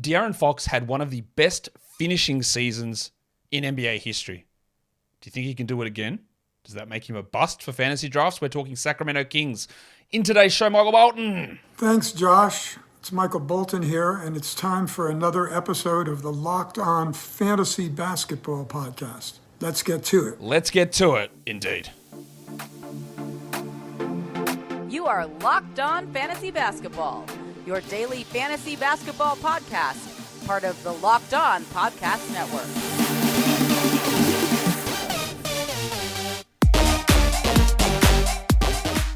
Darren Fox had one of the best finishing seasons in NBA history. Do you think he can do it again? Does that make him a bust for fantasy drafts? We're talking Sacramento Kings. In today's show, Michael Bolton. Thanks, Josh. It's Michael Bolton here, and it's time for another episode of the Locked On Fantasy Basketball Podcast. Let's get to it. Let's get to it, indeed. You are Locked On Fantasy Basketball, your daily fantasy basketball podcast, part of the Locked On Podcast Network.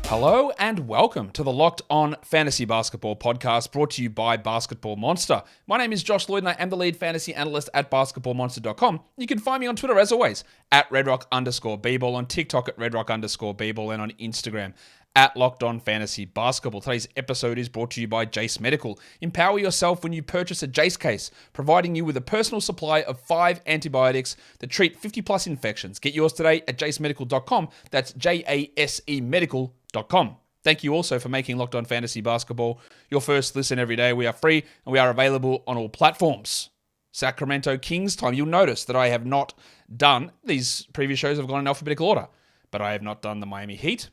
Hello and welcome to the Locked On Fantasy Basketball Podcast, brought to you by Basketball Monster. My name is Josh Lloyd and I am the lead fantasy analyst at basketballmonster.com. You can find me on Twitter as always at redrock_bball, on TikTok at redrock_bball, and on Instagram at Locked On Fantasy Basketball. Today's episode is brought to you by Jase Medical. Empower yourself when you purchase a Jace Case, providing you with a personal supply of 5 antibiotics that treat 50 plus infections. Get yours today at jasemedical.com. That's JASE Medical.com. Thank you also for making Locked On Fantasy Basketball your first listen every day. We are free and we are available on all platforms. Sacramento Kings time. You'll notice that I have not done, these previous shows have gone in alphabetical order, but I have not done the Miami Heat.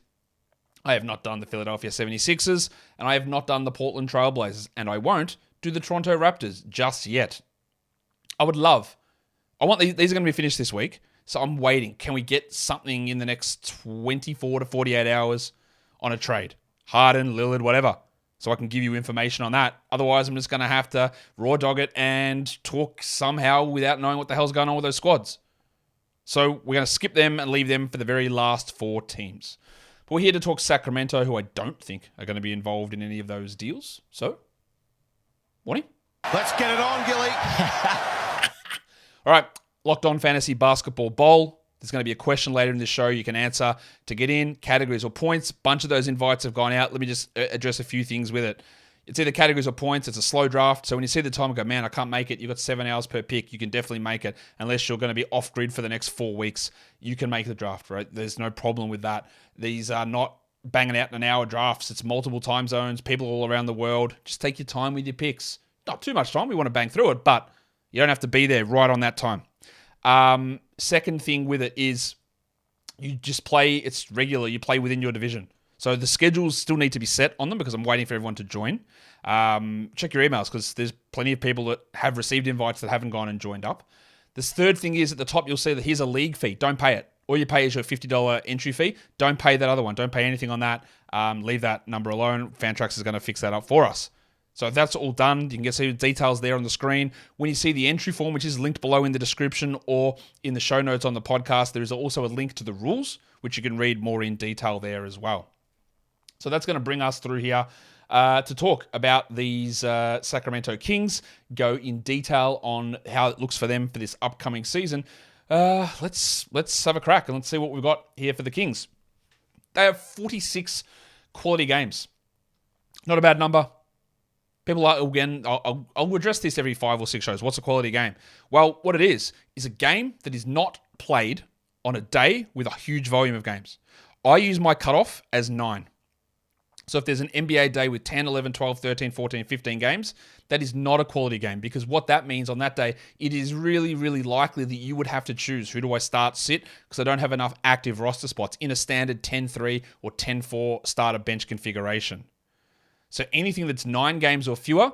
I have not done the Philadelphia 76ers, and I have not done the Portland Trail Blazers, and I won't do the Toronto Raptors just yet. I want these are going to be finished this week, so I'm waiting. Can we get something in the next 24 to 48 hours on a trade? Harden, Lillard, whatever. So I can give you information on that. Otherwise, I'm just going to have to raw dog it and talk somehow without knowing what the hell's going on with those squads. So we're going to skip them and leave them for the very last 4 teams. But we're here to talk Sacramento, who I don't think are going to be involved in any of those deals. So, morning. Let's get it on, Gilly. All right, Locked On Fantasy Basketball Bowl. There's going to be a question later in the show you can answer to get in, categories or points. A bunch of those invites have gone out. Let me just address a few things with it. It's either categories or points. It's a slow draft. So when you see the time and go, man, I can't make it. You've got 7 hours per pick. You can definitely make it. Unless you're going to be off grid for the next 4 weeks, you can make the draft, right? There's no problem with that. These are not banging out in an hour drafts. It's multiple time zones, people all around the world. Just take your time with your picks. Not too much time. We want to bang through it, but you don't have to be there right on that time. Second thing with it is you just play, it's regular. You play within your division. So the schedules still need to be set on them because I'm waiting for everyone to join. Check your emails because there's plenty of people that have received invites that haven't gone and joined up. This third thing is at the top, you'll see that here's a league fee. Don't pay it. All you pay is your $50 entry fee. Don't pay that other one. Don't pay anything on that. Leave that number alone. Fantrax is going to fix that up for us. So that's all done. You can get some details there on the screen. When you see the entry form, which is linked below in the description or in the show notes on the podcast, there is also a link to the rules, which you can read more in detail there as well. So that's going to bring us through here to talk about these Sacramento Kings, go in detail on how it looks for them for this upcoming season. Let's have a crack and let's see what we've got here for the Kings. They have 46 quality games. Not a bad number. People are, again, I'll address this every 5 or 6 shows. What's a quality game? Well, what it is a game that is not played on a day with a huge volume of games. I use my cutoff as 9. So if there's an NBA day with 10, 11, 12, 13, 14, 15 games, that is not a quality game because what that means on that day, it is really, really likely that you would have to choose who do I start, sit, because I don't have enough active roster spots in a standard 10-3 or 10-4 starter bench configuration. So anything that's 9 games or fewer,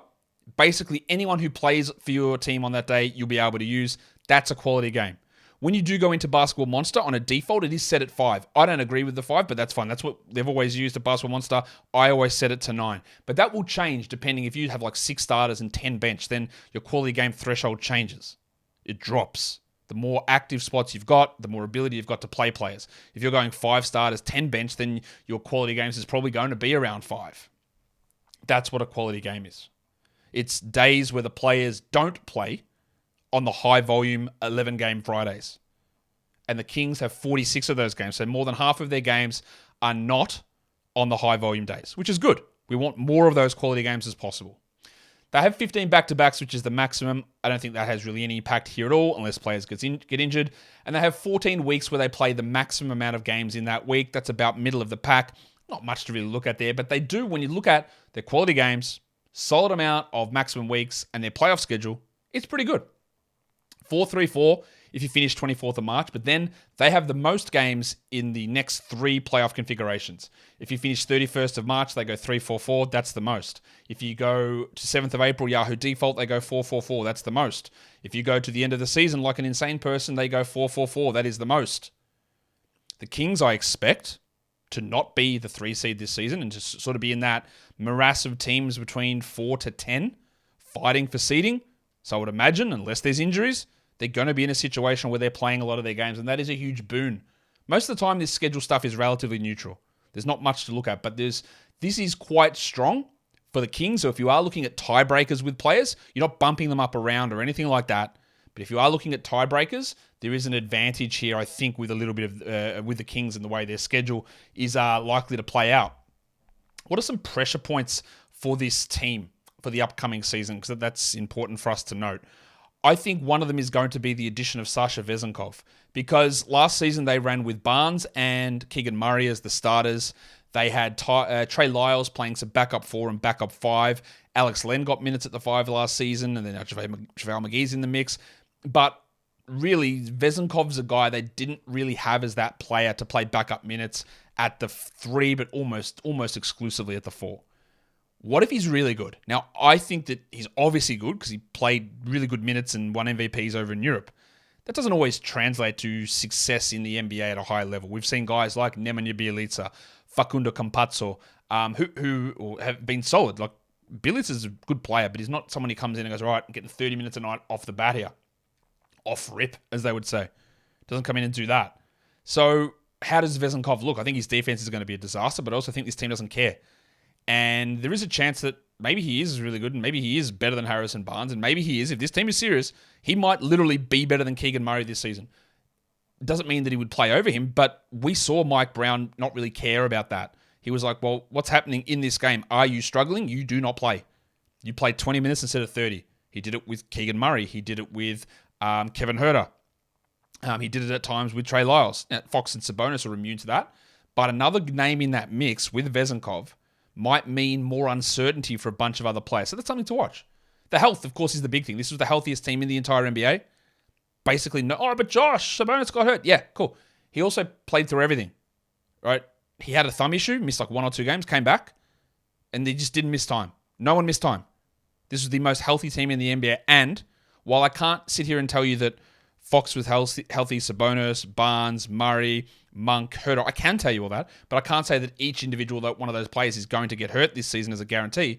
basically anyone who plays for your team on that day, you'll be able to use. That's a quality game. When you do go into Basketball Monster, on a default, it is set at 5. I don't agree with the 5, but that's fine. That's what they've always used at Basketball Monster. I always set it to 9. But that will change depending if you have like 6 starters and 10 bench, then your quality game threshold changes. It drops. The more active spots you've got, the more ability you've got to play players. If you're going 5 starters, 10 bench, then your quality games is probably going to be around 5. That's what a quality game is. It's days where the players don't play on the high volume 11 game Fridays. And the Kings have 46 of those games. So more than half of their games are not on the high volume days, which is good. We want more of those quality games as possible. They have 15 back-to-backs, which is the maximum. I don't think that has really any impact here at all unless players get injured. And they have 14 weeks where they play the maximum amount of games in that week. That's about middle of the pack. Not much to really look at there, but they do, when you look at their quality games, solid amount of maximum weeks, and their playoff schedule, it's pretty good. 4-3-4 if you finish 24th of March, but then they have the most games in the next 3 playoff configurations. If you finish 31st of March, they go 3-4-4, that's the most. If you go to 7th of April, Yahoo default, they go 4-4-4, that's the most. If you go to the end of the season like an insane person, they go 4-4-4, that is the most. The Kings, I expect to not be the 3 seed this season and to sort of be in that morass of teams between 4 to 10 fighting for seeding. So I would imagine, unless there's injuries, they're going to be in a situation where they're playing a lot of their games, and that is a huge boon. Most of the time, this schedule stuff is relatively neutral. There's not much to look at, but this is quite strong for the Kings. So if you are looking at tiebreakers with players, you're not bumping them up around or anything like that. But if you are looking at tiebreakers, there is an advantage here, I think, with a little bit of with the Kings and the way their schedule is likely to play out. What are some pressure points for this team for the upcoming season? Because that's important for us to note. I think one of them is going to be the addition of Sasha Vezenkov, because last season they ran with Barnes and Keegan Murray as the starters. They had Trey Lyles playing some backup 4 and backup 5. Alex Len got minutes at the 5 last season, and then JaVale McGee's in the mix. But really, Vezenkov's a guy they didn't really have as that player to play backup minutes at the 3, but almost exclusively at the 4. What if he's really good? Now, I think that he's obviously good because he played really good minutes and won MVPs over in Europe. That doesn't always translate to success in the NBA at a high level. We've seen guys like Nemanja Bjelica, Facundo Campazzo, who have been solid. Like, Bjelica is a good player, but he's not someone who comes in and goes, all right, I'm getting 30 minutes a night off the bat here. Off rip, as they would say. Doesn't come in and do that. So, how does Vezenkov look? I think his defense is going to be a disaster, but I also think this team doesn't care. And there is a chance that maybe he is really good and maybe he is better than Harrison Barnes, and maybe he is. If this team is serious, he might literally be better than Keegan Murray this season. Doesn't mean that he would play over him, but we saw Mike Brown not really care about that. He was like, well, what's happening in this game? Are you struggling? You do not play. You played 20 minutes instead of 30. He did it with Keegan Murray. He did it with Kevin Huerter. He did it at times with Trey Lyles. Now, Fox and Sabonis are immune to that. But another name in that mix with Vezenkov might mean more uncertainty for a bunch of other players. So that's something to watch. The health, of course, is the big thing. This was the healthiest team in the entire NBA. Basically, no. Oh, but Josh, Sabonis got hurt. Yeah, cool. He also played through everything, right? He had a thumb issue, missed like 1 or 2 games, came back, and they just didn't miss time. No one missed time. This was the most healthy team in the NBA. And while I can't sit here and tell you that Fox was healthy, Sabonis, Barnes, Murray, Monk, Huerter, I can tell you all that, but I can't say that each individual one of those players is going to get hurt this season as a guarantee.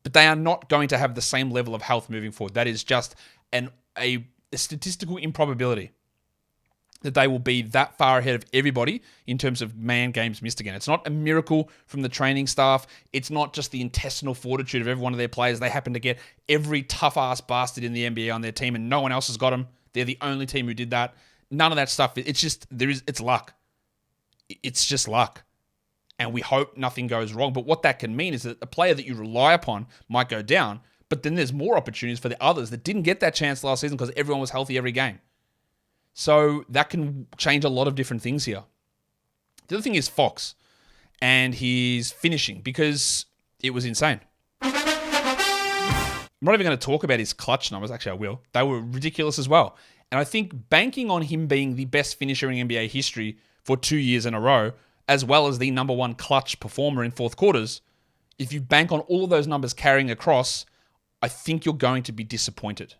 But they are not going to have the same level of health moving forward. That is just a statistical improbability that they will be that far ahead of everybody in terms of man games missed again. It's not a miracle from the training staff. It's not just the intestinal fortitude of every one of their players. They happen to get every tough-ass bastard in the NBA on their team and no one else has got them. They're the only team who did that. None of that stuff. It's just, it's luck. It's just luck. And we hope nothing goes wrong. But what that can mean is that a player that you rely upon might go down, but then there's more opportunities for the others that didn't get that chance last season because everyone was healthy every game. So that can change a lot of different things here. The other thing is Fox and his finishing, because it was insane. I'm not even going to talk about his clutch numbers. Actually, I will. They were ridiculous as well. And I think banking on him being the best finisher in NBA history for 2 years in a row, as well as the number 1 clutch performer in fourth quarters, if you bank on all of those numbers carrying across, I think you're going to be disappointed.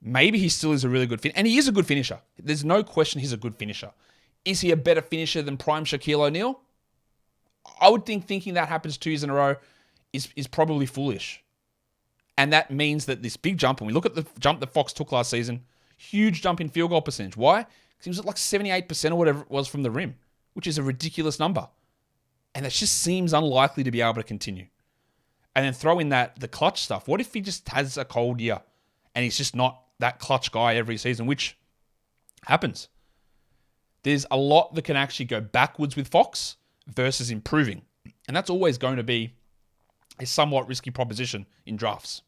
Maybe he still is a really good finisher. And he is a good finisher. There's no question he's a good finisher. Is he a better finisher than prime Shaquille O'Neal? I would think thinking that happens 2 years in a row is probably foolish. And that means that this big jump, when we look at the jump that Fox took last season, huge jump in field goal percentage. Why? Because he was at like 78% or whatever it was from the rim, which is a ridiculous number. And that just seems unlikely to be able to continue. And then throw in the clutch stuff. What if he just has a cold year and he's just not that clutch guy every season, which happens. There's a lot that can actually go backwards with Fox versus improving. And that's always going to be a somewhat risky proposition in drafts.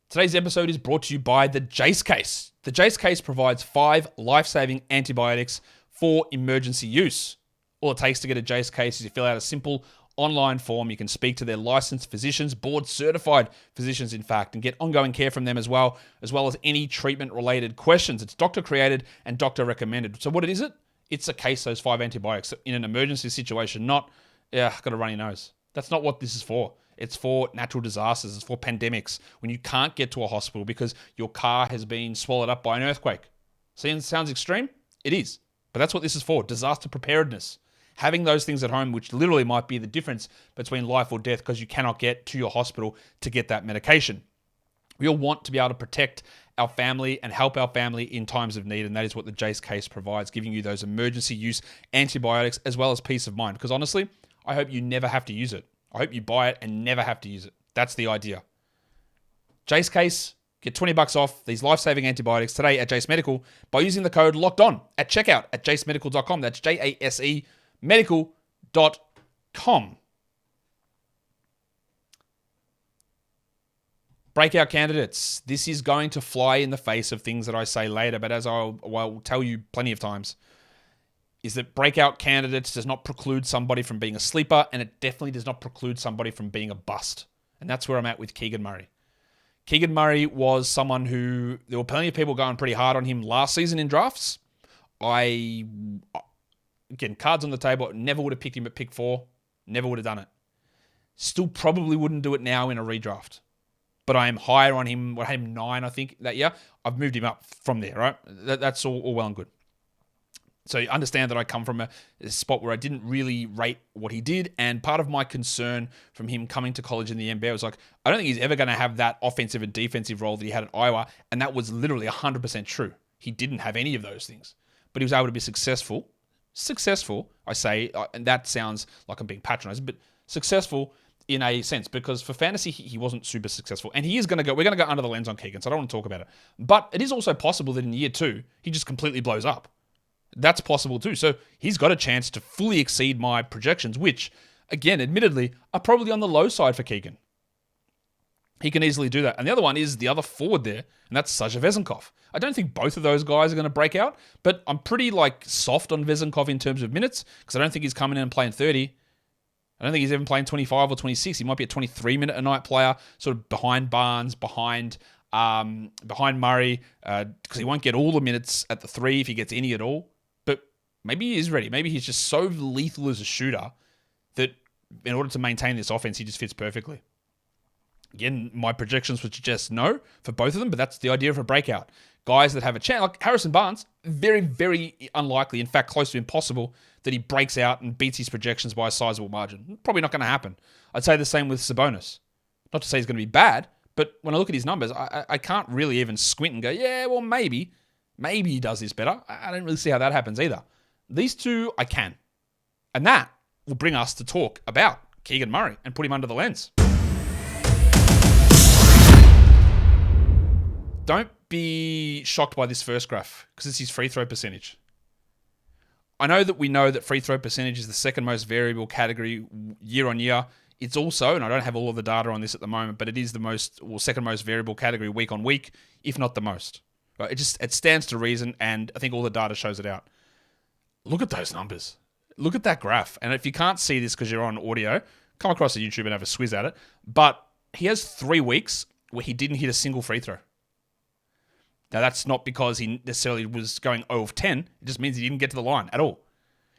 Today's episode is brought to you by the Jace Case. The Jace Case provides 5 life-saving antibiotics for emergency use. All it takes to get a Jace Case is you fill out a simple online form. You can speak to their licensed physicians, board certified physicians, in fact, and get ongoing care from them as well as any treatment-related questions. It's doctor-created and doctor-recommended. So what is it? It's a case, those 5 antibiotics in an emergency situation, not, got a runny nose. That's not what this is for. It's for natural disasters. It's for pandemics, when you can't get to a hospital because your car has been swallowed up by an earthquake. See, it sounds extreme? It is. But that's what this is for, disaster preparedness. Having those things at home, which literally might be the difference between life or death because you cannot get to your hospital to get that medication. We all want to be able to protect our family and help our family in times of need, and that is what the Jace Case provides, giving you those emergency use antibiotics as well as peace of mind. Because honestly, I hope you never have to use it. I hope you buy it and never have to use it. That's the idea. Jace Case, get $20 off these life-saving antibiotics today at Jase Medical by using the code LOCKEDON at checkout at jasemedical.com. That's JASE medical.com. Breakout candidates. This is going to fly in the face of things that I say later, but as I'll tell you plenty of times, is that breakout candidates does not preclude somebody from being a sleeper, and it definitely does not preclude somebody from being a bust. And that's where I'm at with Keegan Murray. Keegan Murray was someone who, there were plenty of people going pretty hard on him last season in drafts. Again, cards on the table, never would have picked him at pick 4. Never would have done it. Still probably wouldn't do it now in a redraft. But I am higher on him. I had him 9, I think, that year. I've moved him up from there, right? That's all well and good. So you understand that I come from a spot where I didn't really rate what he did. And part of my concern from him coming to college in the NBA was like, I don't think he's ever going to have that offensive and defensive role that he had at Iowa. And that was literally 100% true. He didn't have any of those things. But he was able to be successful. Successful, I say, and that sounds like I'm being patronized, but successful in a sense, because for fantasy, he wasn't super successful. And he is going to go, we're going to go under the lens on Keegan, so I don't want to talk about it. But it is also possible that in year 2, he just completely blows up. That's possible too. So he's got a chance to fully exceed my projections, which, again, admittedly, are probably on the low side for Keegan. He can easily do that. And the other one is the other forward there, and that's Sasha Vezenkov. I don't think both of those guys are going to break out, but I'm pretty soft on Vezenkov in terms of minutes, because I don't think he's coming in and playing 30. I don't think he's even playing 25 or 26. He might be a 23-minute-a-night player, sort of behind Barnes, behind Murray, because he won't get all the minutes at the 3 if he gets any at all. But maybe he is ready. Maybe he's just so lethal as a shooter that in order to maintain this offense, he just fits perfectly. Again, my projections would suggest no for both of them, but that's the idea of a breakout. Guys that have a chance, like Harrison Barnes, very, very unlikely, in fact, close to impossible, that he breaks out and beats his projections by a sizable margin. Probably not going to happen. I'd say the same with Sabonis. Not to say he's going to be bad, but when I look at his numbers, I can't really even squint and go, yeah, well, maybe he does this better. I don't really see how that happens either. These two, I can. And that will bring us to talk about Keegan Murray and put him under the lens. Don't be shocked by this first graph, because it's his free throw percentage. I know that free throw percentage is the second most variable category year on year. It's also, and I don't have all of the data on this at the moment, but it is the second most variable category week on week, if not the most. Right? It stands to reason, and I think all the data shows it out. Look at those numbers. Look at that graph. And if you can't see this because you're on audio, come across to YouTube and have a swizz at it. But he has 3 weeks where he didn't hit a single free throw. Now, that's not because he necessarily was going 0 of 10. It just means he didn't get to the line at all.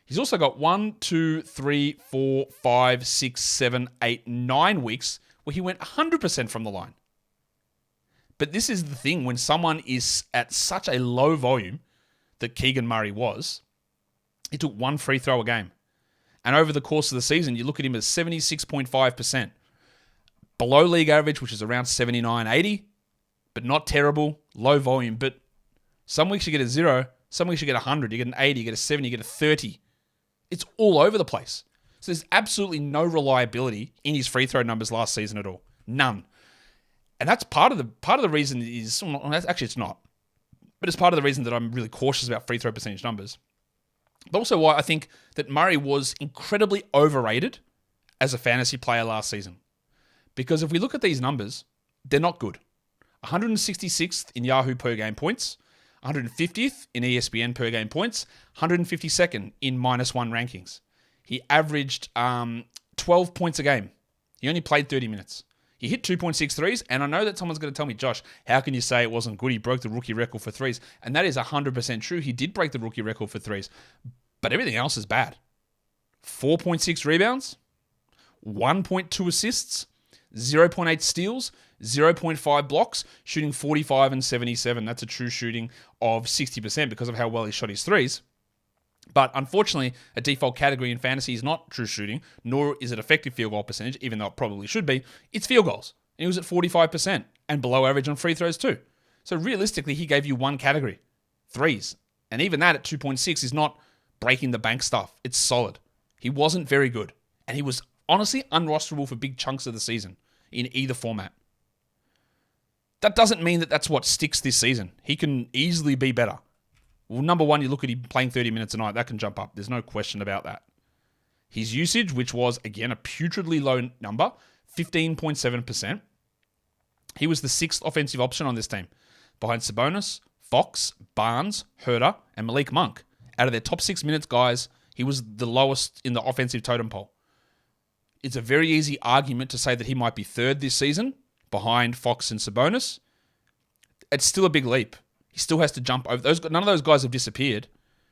He's also got 1, 2, 3, 4, 5, 6, 7, 8, 9 weeks where he went 100% from the line. But this is the thing, when someone is at such a low volume that Keegan Murray was, he took 1 free throw a game. And over the course of the season, you look at him as 76.5%. Below league average, which is around 79, 80. But not terrible, low volume. But some weeks you get a 0, some weeks you get 100, you get an 80, you get a 70, you get a 30. It's all over the place. So there's absolutely no reliability in his free throw numbers last season at all. None. And that's part of the reason is, actually it's not, but it's part of the reason that I'm really cautious about free throw percentage numbers. But also why I think that Murray was incredibly overrated as a fantasy player last season. Because if we look at these numbers, they're not good. 166th in Yahoo per game points, 150th in ESPN per game points, 152nd in -1 rankings. He averaged 12 points a game. He only played 30 minutes. He hit 2.6 threes, and I know that someone's going to tell me, Josh, how can you say it wasn't good? He broke the rookie record for threes. And that is 100% true. He did break the rookie record for threes. But everything else is bad. 4.6 rebounds, 1.2 assists, 0.8 steals, 0.5 blocks, shooting 45 and 77. That's a true shooting of 60% because of how well he shot his threes. But unfortunately, a default category in fantasy is not true shooting, nor is it effective field goal percentage, even though it probably should be. It's field goals. And he was at 45% and below average on free throws too. So realistically, he gave you one category, threes. And even that at 2.6 is not breaking the bank stuff. It's solid. He wasn't very good. And he was honestly unrosterable for big chunks of the season in either format. That doesn't mean that that's what sticks this season. He can easily be better. Well, number one, you look at him playing 30 minutes a night. That can jump up. There's no question about that. His usage, which was, again, a putridly low number, 15.7%. He was the sixth offensive option on this team, behind Sabonis, Fox, Barnes, Herter, and Malik Monk. Out of their top 6 minutes, guys, he was the lowest in the offensive totem pole. It's a very easy argument to say that he might be third this season, behind Fox and Sabonis. It's still a big leap. He still has to jump over those. None of those guys have disappeared.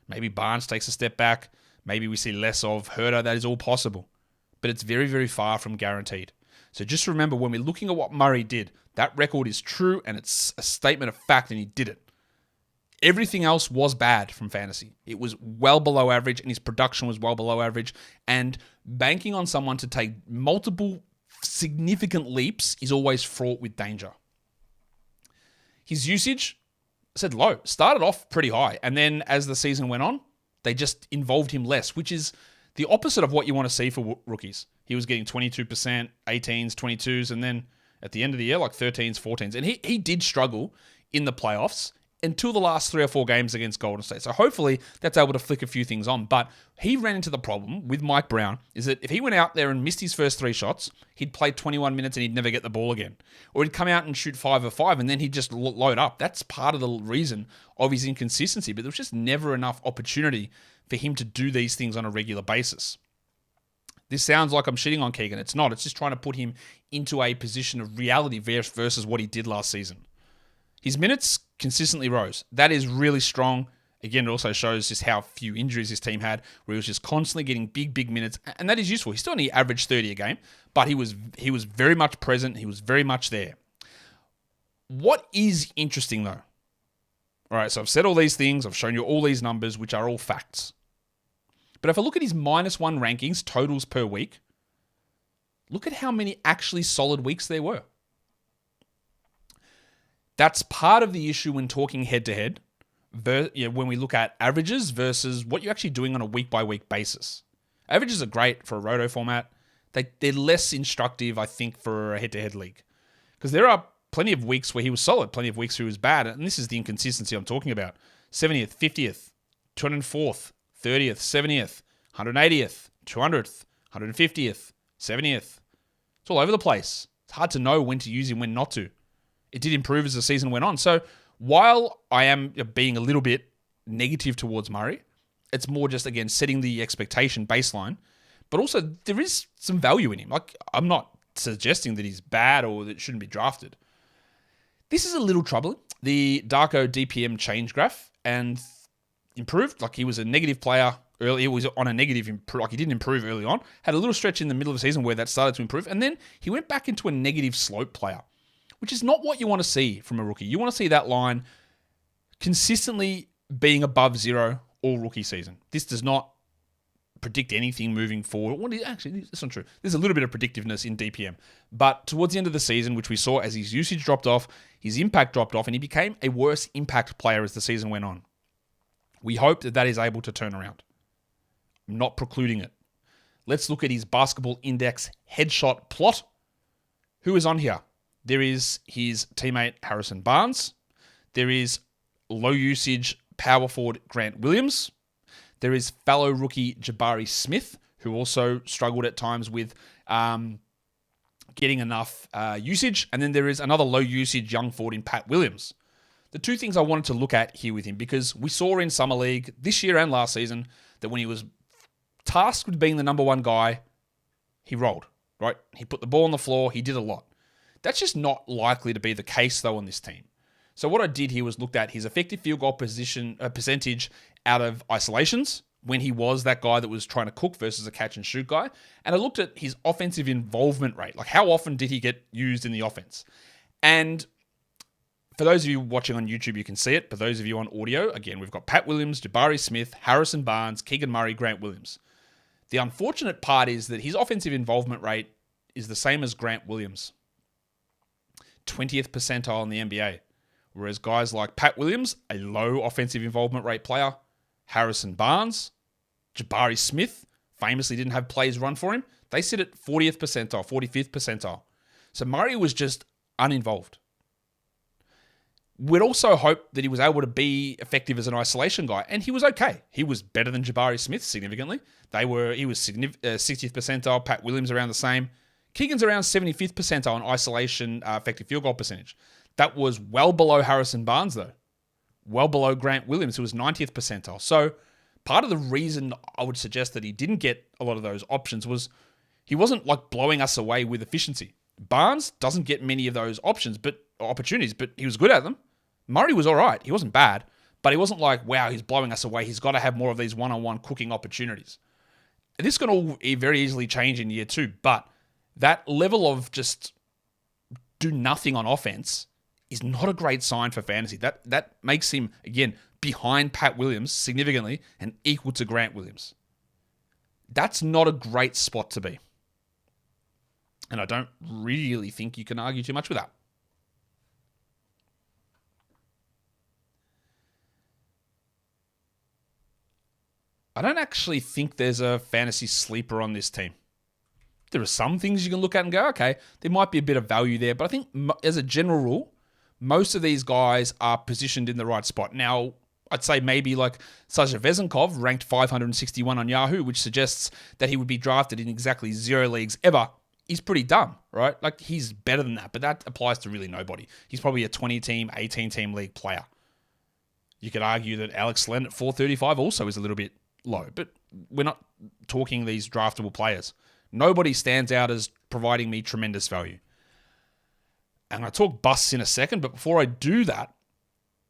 Maybe Barnes takes a step back. Maybe we see less of Herter. That is all possible. But it's very, very far from guaranteed. So just remember, when we're looking at what Murray did, that record is true and it's a statement of fact, and he did it. Everything else was bad from fantasy. It was well below average, and his production was well below average. And banking on someone to take multiple significant leaps is always fraught with danger. His usage, I said low, started off pretty high. And then as the season went on, they just involved him less, which is the opposite of what you want to see for rookies. He was getting 22%, 18s, 22s, and then at the end of the year, like 13s, 14s. And he did struggle in the playoffs until the last 3 or 4 games against Golden State. So hopefully that's able to flick a few things on. But he ran into the problem with Mike Brown is that if he went out there and missed his first 3 shots, he'd play 21 minutes and he'd never get the ball again. Or he'd come out and shoot 5 of 5 and then he'd just load up. That's part of the reason of his inconsistency. But there was just never enough opportunity for him to do these things on a regular basis. This sounds like I'm shitting on Keegan. It's not. It's just trying to put him into a position of reality versus what he did last season. His minutes consistently rose. That is really strong. Again, it also shows just how few injuries his team had, where he was just constantly getting big minutes, and that is useful. He still only averaged 30 a game, but he was very much present. He was very much there. What is interesting, though? All right, so I've said all these things. I've shown you all these numbers, which are all facts. But if I look at his -1 rankings, totals per week, look at how many actually solid weeks there were. That's part of the issue when talking head-to-head, when we look at averages versus what you're actually doing on a week-by-week basis. Averages are great for a roto format. They're less instructive, I think, for a head-to-head league. Because there are plenty of weeks where he was solid, plenty of weeks where he was bad, and this is the inconsistency I'm talking about. 70th, 50th, 204th, 30th, 70th, 180th, 200th, 150th, 70th. It's all over the place. It's hard to know when to use him, when not to. It did improve as the season went on. So while I am being a little bit negative towards Murray, it's more just, again, setting the expectation baseline. But also, there is some value in him. Like, I'm not suggesting that he's bad or that it shouldn't be drafted. This is a little troubling. The Darko DPM change graph and improved. Like, he was a negative player early. He was on a negative, like he didn't improve early on. Had a little stretch in the middle of the season where that started to improve. And then he went back into a negative slope player, which is not what you want to see from a rookie. You want to see that line consistently being above 0 all rookie season. This does not predict anything moving forward. Actually, that's not true. There's a little bit of predictiveness in DPM. But towards the end of the season, which we saw as his usage dropped off, his impact dropped off, and he became a worse impact player as the season went on. We hope that is able to turn around. I'm not precluding it. Let's look at his basketball index headshot plot. Who is on here? There is his teammate Harrison Barnes. There is low usage power forward Grant Williams. There is fellow rookie Jabari Smith, who also struggled at times with getting enough usage. And then there is another low usage young forward in Pat Williams. The two things I wanted to look at here with him, because we saw in Summer League this year and last season that when he was tasked with being the number 1 guy, he rolled, right? He put the ball on the floor. He did a lot. That's just not likely to be the case, though, on this team. So what I did here was looked at his effective field goal percentage out of isolations when he was that guy that was trying to cook versus a catch and shoot guy. And I looked at his offensive involvement rate. Like, how often did he get used in the offense? And for those of you watching on YouTube, you can see it. For those of you on audio, again, we've got Pat Williams, Jabari Smith, Harrison Barnes, Keegan Murray, Grant Williams. The unfortunate part is that his offensive involvement rate is the same as Grant Williams. 20th percentile in the NBA. Whereas guys like Pat Williams, a low offensive involvement rate player, Harrison Barnes, Jabari Smith, famously didn't have plays run for him. They sit at 40th percentile, 45th percentile. So Murray was just uninvolved. We'd also hope that he was able to be effective as an isolation guy, and he was okay. He was better than Jabari Smith significantly. He was 60th percentile, Pat Williams around the same. Keegan's around 75th percentile in isolation effective field goal percentage. That was well below Harrison Barnes, though. Well below Grant Williams, who was 90th percentile. So part of the reason I would suggest that he didn't get a lot of those options was he wasn't like blowing us away with efficiency. Barnes doesn't get many of those opportunities, but he was good at them. Murray was all right. He wasn't bad, but he wasn't like, wow, he's blowing us away. He's got to have more of these one-on-one cooking opportunities. This can all very easily change in year 2, but that level of just do nothing on offense is not a great sign for fantasy. That makes him, again, behind Pat Williams significantly and equal to Grant Williams. That's not a great spot to be. And I don't really think you can argue too much with that. I don't actually think there's a fantasy sleeper on this team. There are some things you can look at and go, okay, there might be a bit of value there. But I think as a general rule, most of these guys are positioned in the right spot. Now, I'd say maybe like Sasha Vezenkov, ranked 561 on Yahoo, which suggests that he would be drafted in exactly 0 leagues ever, is pretty dumb, right? Like, he's better than that, but that applies to really nobody. He's probably a 20-team, 18-team league player. You could argue that Alex Len at 435 also is a little bit low, but we're not talking these draftable players. Nobody stands out as providing me tremendous value. And I'll talk busts in a second, but before I do that,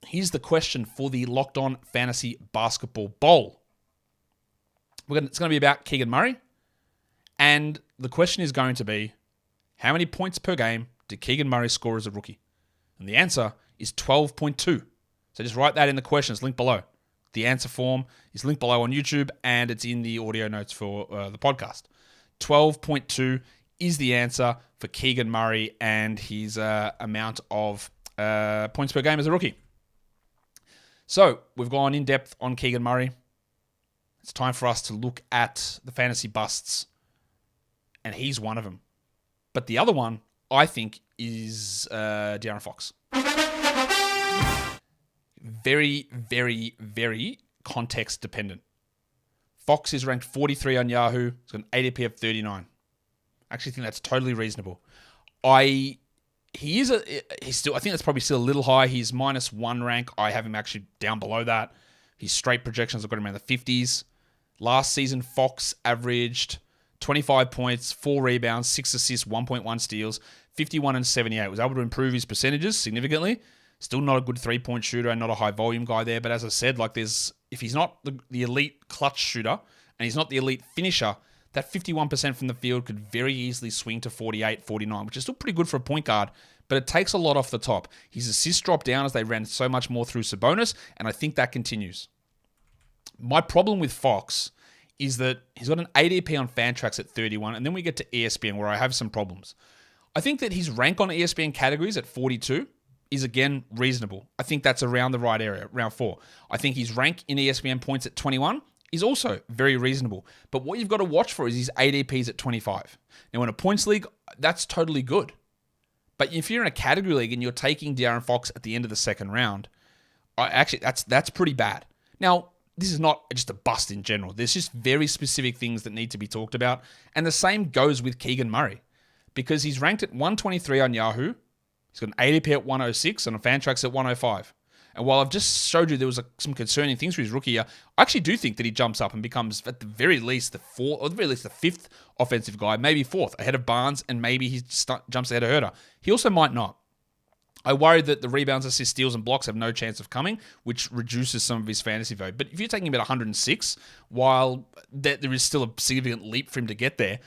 here's the question for the Locked On Fantasy Basketball Bowl. It's going to be about Keegan Murray, and the question is going to be, how many points per game did Keegan Murray score as a rookie? And the answer is 12.2. So just write that in the question. It's linked below. The answer form is linked below on YouTube, and it's in the audio notes for the podcast. 12.2 is the answer for Keegan Murray and his amount of points per game as a rookie. So we've gone in depth on Keegan Murray. It's time for us to look at the fantasy busts, and he's one of them. But the other one, I think, is Darren Fox. Very, very, very context dependent. Fox is ranked 43 on Yahoo. He's got an ADP of 39. I actually think that's totally reasonable. I think that's probably still a little high. He's -1 rank. I have him actually down below that. His straight projections have got him around the 50s. Last season, Fox averaged 25 points, 4 rebounds, 6 assists, 1.1 steals, 51 and 78. Was able to improve his percentages significantly. Still not a good 3-point shooter and not a high volume guy there. But as I said, if he's not the elite clutch shooter and he's not the elite finisher, that 51% from the field could very easily swing to 48, 49, which is still pretty good for a point guard, but it takes a lot off the top. His assists dropped down as they ran so much more through Sabonis, and I think that continues. My problem with Fox is that he's got an ADP on Fantrax at 31, and then we get to ESPN where I have some problems. I think that his rank on ESPN categories at 42 is, again, reasonable. I think that's around the right area, round 4. I think his rank in ESPN points at 21 is also very reasonable. But what you've got to watch for is his ADPs at 25. Now, in a points league, that's totally good. But if you're in a category league and you're taking Darren Fox at the end of the second round, that's pretty bad. Now, this is not just a bust in general. There's just very specific things that need to be talked about. And the same goes with Keegan Murray, because he's ranked at 123 on Yahoo. He's got an ADP at 106 and a Fantrax at 105. And while I've just showed you there was some concerning things for his rookie year, I actually do think that he jumps up and becomes at the very least the fourth, or at the very least the fifth offensive guy, maybe fourth, ahead of Barnes, and maybe he jumps ahead of Herter. He also might not. I worry that the rebounds, assists, steals, and blocks have no chance of coming, which reduces some of his fantasy value. But if you're taking about 106, while there is still a significant leap for him to get there,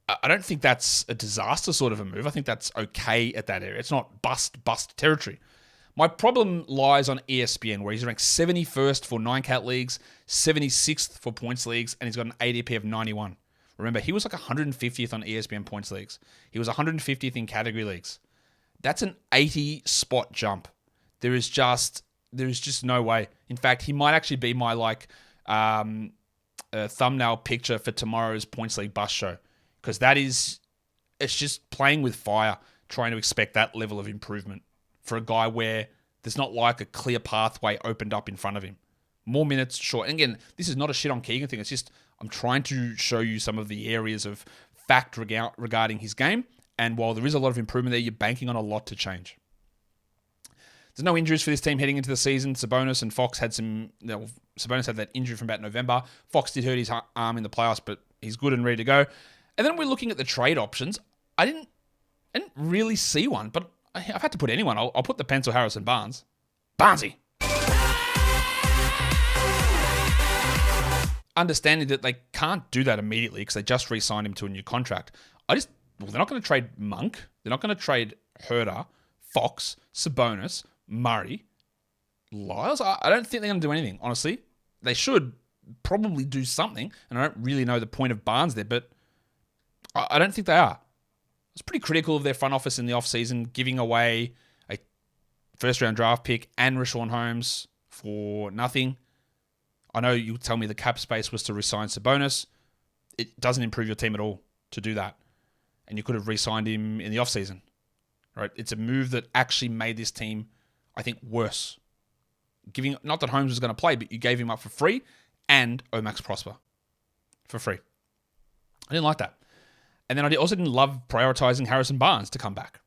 I don't think that's a disaster sort of a move. I think that's okay at that area. It's not bust territory. My problem lies on ESPN, where he's ranked 71st for 9-cat leagues, 76th for points leagues, and he's got an ADP of 91. Remember, he was like 150th on ESPN points leagues. He was 150th in category leagues. That's an 80-spot jump. There is just no way. In fact, he might actually be my thumbnail picture for tomorrow's points league bus show, because it's just playing with fire, trying to expect that level of improvement for a guy where there's not like a clear pathway opened up in front of him. More minutes, sure. And again, this is not a shit on Keegan thing. It's just I'm trying to show you some of the areas of fact regarding his game. And while there is a lot of improvement there, you're banking on a lot to change. There's no injuries for this team heading into the season. Sabonis and Fox had Sabonis had that injury from about November. Fox did hurt his arm in the playoffs, but he's good and ready to go. And then we're looking at the trade options. I didn't really see one, but I've had to put anyone. I'll put the pencil Harrison Barnes. Barnesy. Understanding that they can't do that immediately because they just re-signed him to a new contract. They're not going to trade Monk. They're not going to trade Herter, Fox, Sabonis, Murray, Lyles. I don't think they're going to do anything, honestly. They should probably do something, and I don't really know the point of Barnes there, but I don't think they are. It's pretty critical of their front office in the offseason, giving away a first-round draft pick and Rashawn Holmes for nothing. I know you tell me the cap space was to re-sign Sabonis. It doesn't improve your team at all to do that. And you could have re-signed him in the offseason. Right? It's a move that actually made this team, I think, worse. Not that Holmes was going to play, but you gave him up for free and Omax Prosper for free. I didn't like that. And then I also didn't love prioritizing Harrison Barnes to come back.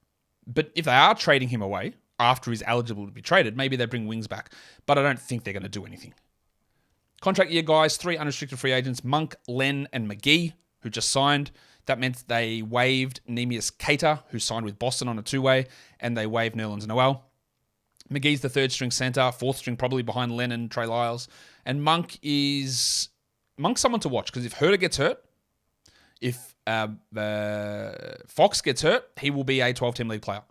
But if they are trading him away after he's eligible to be traded, maybe they bring wings back. But I don't think they're going to do anything. Contract year guys, 3 unrestricted free agents, Monk, Len, and McGee, who just signed. That meant they waived Neemias Queta, who signed with Boston on a 2-way, and they waived Nerlens Noel. McGee's the third-string center, fourth-string probably behind Len and Trey Lyles. And Monk's someone to watch, because if Herter gets hurt, if Fox gets hurt, he will be a 12-team league player.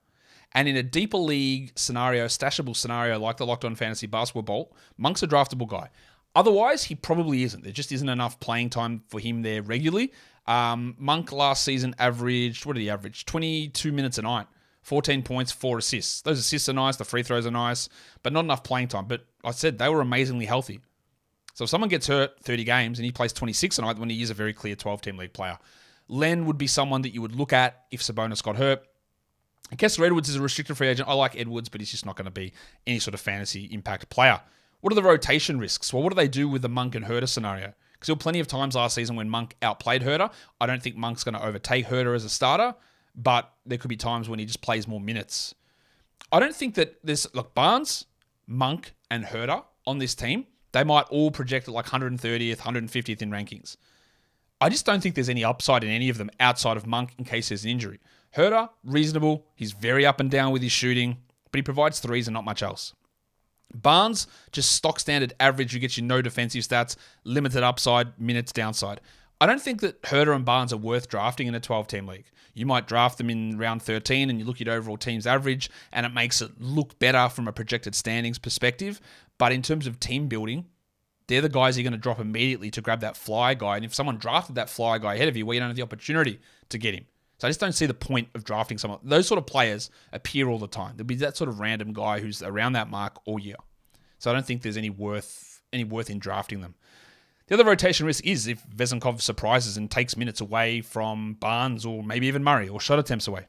And in a deeper league scenario, stashable scenario like the Locked On Fantasy Basketball Bowl, Monk's a draftable guy. Otherwise, he probably isn't. There just isn't enough playing time for him there regularly. Monk last season averaged, what did he average? 22 minutes a night, 14 points, 4 assists. Those assists are nice, the free throws are nice, but not enough playing time. But I said they were amazingly healthy. So if someone gets hurt 30 games and he plays 26 a night, when he is a very clear 12-team league player. Len would be someone that you would look at if Sabonis got hurt. Kessler Edwards is a restricted free agent. I like Edwards, but he's just not going to be any sort of fantasy impact player. What are the rotation risks? Well, what do they do with the Monk and Herter scenario? Because there were plenty of times last season when Monk outplayed Herter. I don't think Monk's going to overtake Herter as a starter, but there could be times when he just plays more minutes. I don't think that Barnes, Monk, and Herter on this team, they might all project at like 130th, 150th in rankings. I just don't think there's any upside in any of them outside of Monk in case there's an injury. Herter, reasonable. He's very up and down with his shooting, but he provides threes and not much else. Barnes, just stock standard average, who gets you no defensive stats, limited upside, minutes downside. I don't think that Herter and Barnes are worth drafting in a 12-team league. You might draft them in round 13 and you look at overall team's average and it makes it look better from a projected standings perspective. But in terms of team building, they're the guys you're going to drop immediately to grab that fly guy. And if someone drafted that fly guy ahead of you, well, you don't have the opportunity to get him. So I just don't see the point of drafting someone. Those sort of players appear all the time. There'll be that sort of random guy who's around that mark all year. So I don't think there's any worth in drafting them. The other rotation risk is if Vezenkov surprises and takes minutes away from Barnes or maybe even Murray or shot attempts away.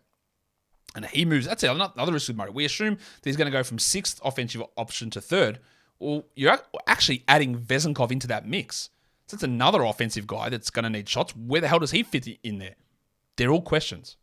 And he moves. That's it. Another risk with Murray. We assume that he's going to go from 6th offensive option to 3rd. Well, you're actually adding Vezenkov into that mix. So that's another offensive guy that's going to need shots. Where the hell does he fit in there? They're all questions.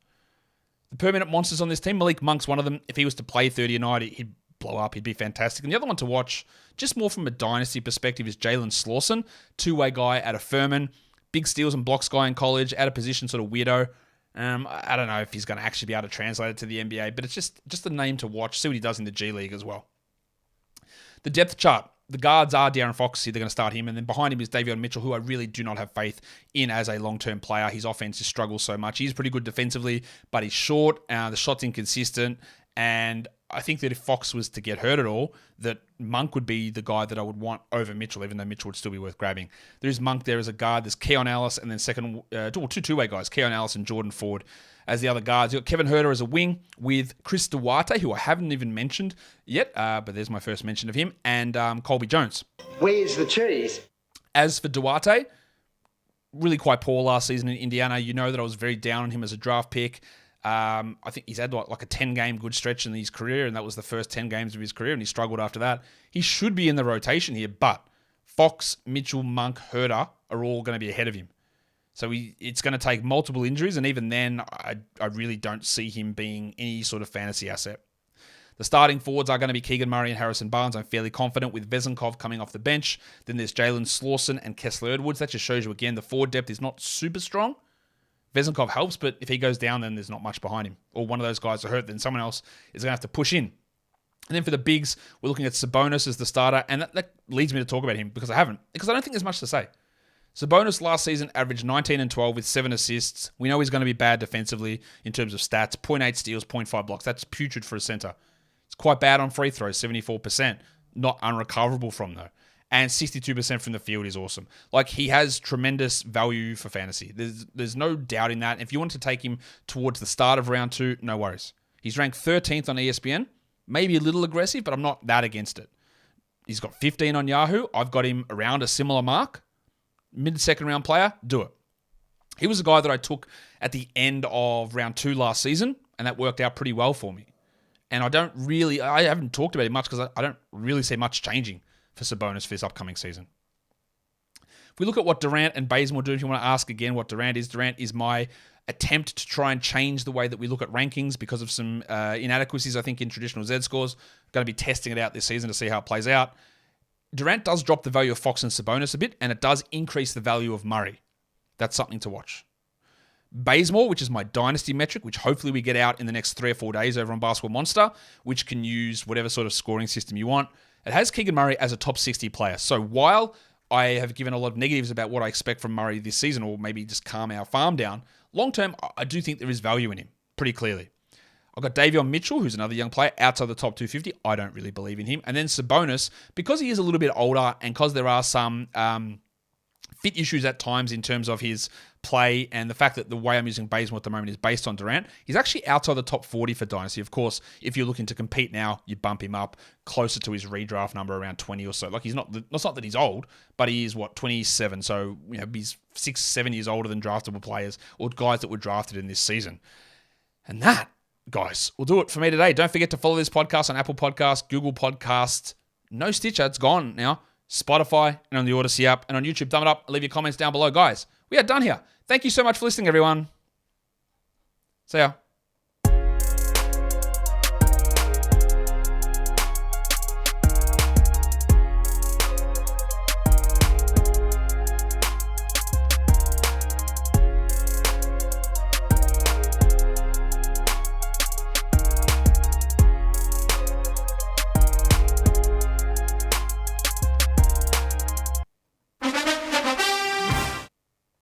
The permanent monsters on this team, Malik Monk's one of them. If he was to play 30 a night, he'd blow up. He'd be fantastic. And the other one to watch, just more from a dynasty perspective, is Jalen Slauson, two-way guy out of Furman. Big steals and blocks guy in college, out of position sort of weirdo. I don't know if he's going to actually be able to translate it to the NBA, but it's just a name to watch. See what he does in the G League as well. The depth chart. The guards are Darren Fox. They're going to start him. And then behind him is Davion Mitchell, who I really do not have faith in as a long-term player. His offense just struggles so much. He's pretty good defensively, but he's short. The shot's inconsistent. And I think that if Fox was to get hurt at all, that Monk would be the guy that I would want over Mitchell, even though Mitchell would still be worth grabbing. There's Monk there as a guard. There's Keon Ellis, and then two-way guys, Keon Ellis and Jordan Ford as the other guards. You've got Kevin Huerter as a wing with Chris Duarte, who I haven't even mentioned yet, but there's my first mention of him, and Colby Jones. Where's the cheese? As for Duarte, really quite poor last season in Indiana. You know that I was very down on him as a draft pick. I think he's had like a 10-game good stretch in his career, and that was the first 10 games of his career, and he struggled after that. He should be in the rotation here, but Fox, Mitchell, Monk, Huerter are all going to be ahead of him. So it's going to take multiple injuries, and even then, I really don't see him being any sort of fantasy asset. The starting forwards are going to be Keegan Murray and Harrison Barnes. I'm fairly confident with Vezenkov coming off the bench. Then there's Jalen Slauson and Kessler Edwards. That just shows you, again, the forward depth is not super strong. Vezenkov helps, but if he goes down, then there's not much behind him. Or one of those guys are hurt, then someone else is going to have to push in. And then for the bigs, we're looking at Sabonis as the starter, and that leads me to talk about him because I don't think there's much to say. Sabonis last season averaged 19 and 12 with 7 assists. We know he's going to be bad defensively in terms of stats. 0.8 steals, 0.5 blocks. That's putrid for a center. It's quite bad on free throws, 74%. Not unrecoverable from, though. And 62% from the field is awesome. Like, he has tremendous value for fantasy. There's no doubt in that. If you want to take him towards the start of round 2, no worries. He's ranked 13th on ESPN. Maybe a little aggressive, but I'm not that against it. He's got 15 on Yahoo. I've got him around a similar mark. Mid-second round player, do it. He was a guy that I took at the end of round 2 last season, and that worked out pretty well for me. And I haven't talked about it much because I don't really see much changing for Sabonis for this upcoming season. If we look at what Durant and Bazemore do, if you want to ask again what Durant is my attempt to try and change the way that we look at rankings because of some inadequacies, I think, in traditional Z scores. Going to be testing it out this season to see how it plays out. Durant does drop the value of Fox and Sabonis a bit, and it does increase the value of Murray. That's something to watch. Bazemore, which is my dynasty metric, which hopefully we get out in the next 3 or 4 days over on Basketball Monster, which can use whatever sort of scoring system you want. It has Keegan Murray as a top 60 player. So while I have given a lot of negatives about what I expect from Murray this season, or maybe just calm our farm down, long term, I do think there is value in him, pretty clearly. I've got Davion Mitchell, who's another young player, outside the top 250. I don't really believe in him. And then Sabonis, because he is a little bit older and because there are some fit issues at times in terms of his play and the fact that the way I'm using Bazemore at the moment is based on Durant, he's actually outside the top 40 for Dynasty. Of course, if you're looking to compete now, you bump him up closer to his redraft number around 20 or so. Like, it's not that he's old, but he is, 27. So, he's 6-7 years older than draftable players or guys that were drafted in this season. And that, guys, will do it for me today. Don't forget to follow this podcast on Apple Podcasts, Google Podcasts, no Stitcher, it's gone now, Spotify, and on the Odyssey app, and on YouTube. Thumb it up, leave your comments down below. Guys, we are done here. Thank you so much for listening, everyone. See ya.